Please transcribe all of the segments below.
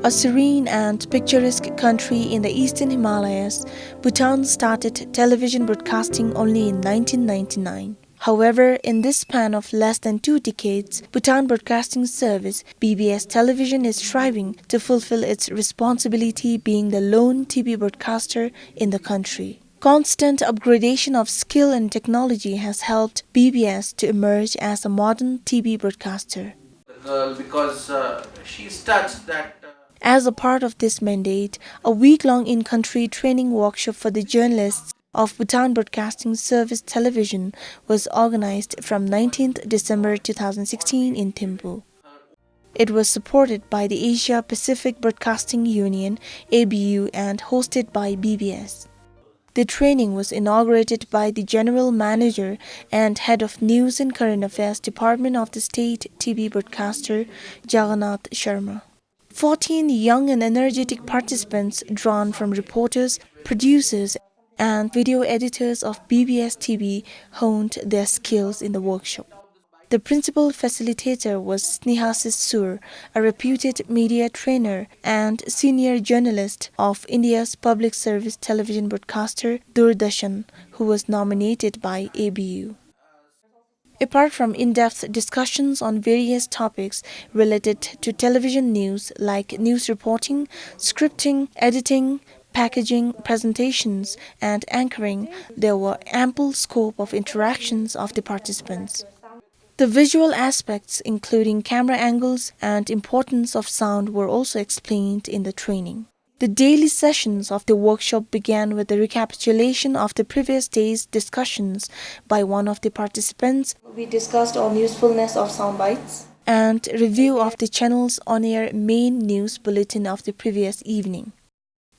A serene and picturesque country in the eastern Himalayas, Bhutan started television broadcasting only in 1999. However, in this span of less than 2 decades, Bhutan Broadcasting Service (BBS) television is striving to fulfill its responsibility being the lone TV broadcaster in the country. Constant upgradation of skill and technology has helped BBS to emerge as a modern TV broadcaster. The girl, because she's touched that. As a part of this mandate, a week-long in-country training workshop for the journalists of Bhutan Broadcasting Service Television was organized from 19th December 2016 in Thimpu. It was supported by the Asia Pacific Broadcasting Union (ABU) and hosted by BBS. The training was inaugurated by the General Manager and Head of News and Current Affairs Department of the State TV Broadcaster, Jagannath Sharma. 14 young and energetic participants drawn from reporters, producers, and video editors of BBS TV honed their skills in the workshop. The principal facilitator was Snehasis Sur, a reputed media trainer and senior journalist of India's public service television broadcaster Doordarshan, who was nominated by ABU. Apart from in-depth discussions on various topics related to television news like news reporting, scripting, editing, packaging, presentations, and anchoring, there were ample scope of interactions of the participants. The visual aspects, including camera angles and importance of sound, were also explained in the training. The daily sessions of the workshop began with a recapitulation of the previous day's discussions by one of the participants. We discussed on usefulness of sound bites and review of the channel's on-air main news bulletin of the previous evening.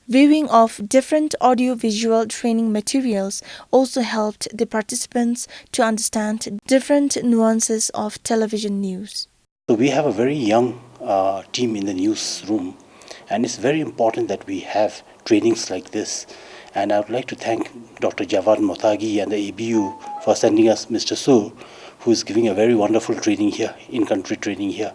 Viewing of different audio-visual training materials also helped the participants to understand different nuances of television news. So we have a very young team in the newsroom. And it's very important that we have trainings like this. And I would like to thank Dr. Javad Motagi and the ABU for sending us Mr. Sur, who is giving a very wonderful training here, in-country training here.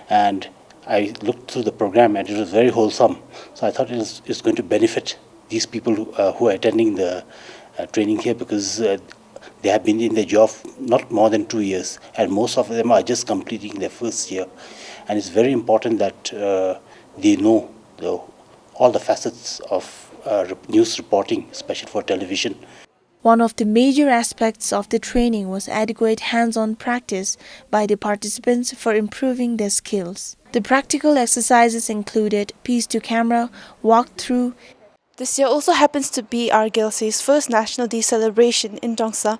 And I looked through the program and it was very wholesome. So I thought it's going to benefit these people who are attending the training here, because they have been in their job not more than 2 years. And most of them are just completing their first year. And it's very important that they know all the facets of news reporting, especially for television. One of the major aspects of the training was adequate hands-on practice by the participants for improving their skills. The practical exercises included piece-to-camera, walkthrough. This year also happens to be our GLC's first National Day celebration in Dongsa.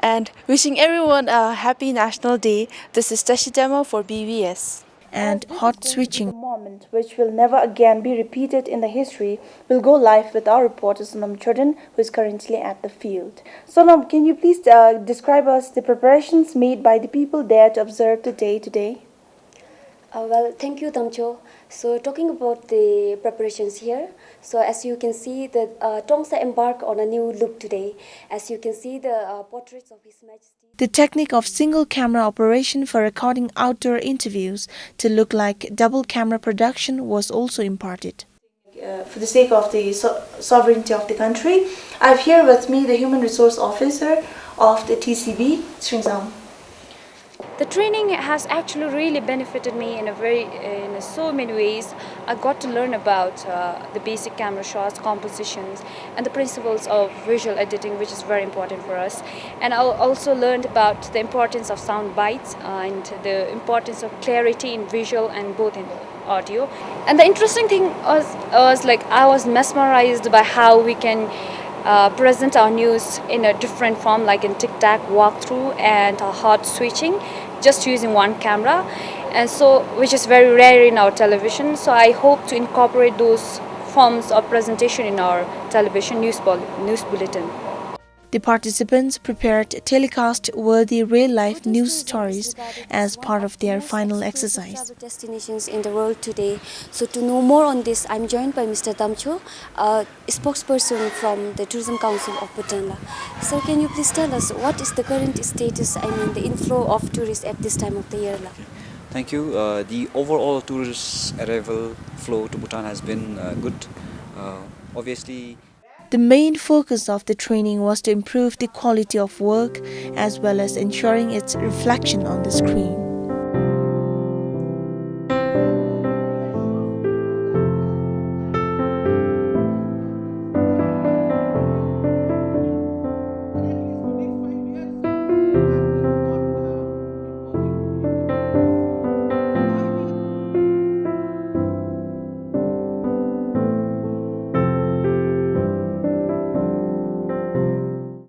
And wishing everyone a happy National Day. This is Tashidemo for BBS. And hot switching. A moment which will never again be repeated in the history will go live with our reporter Sonam Chodhan, who is currently at the field. Sonam, can you please describe us the preparations made by the people there to observe the day today? Well, thank you, Tamcho. So, talking about the preparations here, so as you can see, the Tongsa embark on a new look today. As you can see, the portraits of His Majesty. The technique of single camera operation for recording outdoor interviews to look like double camera production was also imparted. For the sake of the sovereignty of the country, I have here with me the Human Resource Officer of the TCB, Sringzam. The training has actually really benefited me in so many ways. I got to learn about the basic camera shots, compositions, and the principles of visual editing, which is very important for us. And I also learned about the importance of sound bites and the importance of clarity in visual and both in audio. And the interesting thing was like I was mesmerized by how we can present our news in a different form, like in tic-tac, walkthrough, and hot switching, just using one camera, and so which is very rare in our television. So I hope to incorporate those forms of presentation in our television news bulletin. The participants prepared telecast-worthy real-life news stories as part of their final exercise. Destinations in the world today. So to know more on this, I'm joined by Mr. Thimpu, a spokesperson from the Tourism Council of Bhutan. So can you please tell us what is the current status, the inflow of tourists at this time of the year? Thank you. The overall tourist arrival flow to Bhutan has been good. Obviously, The main focus of the training was to improve the quality of work as well as ensuring its reflection on the screen.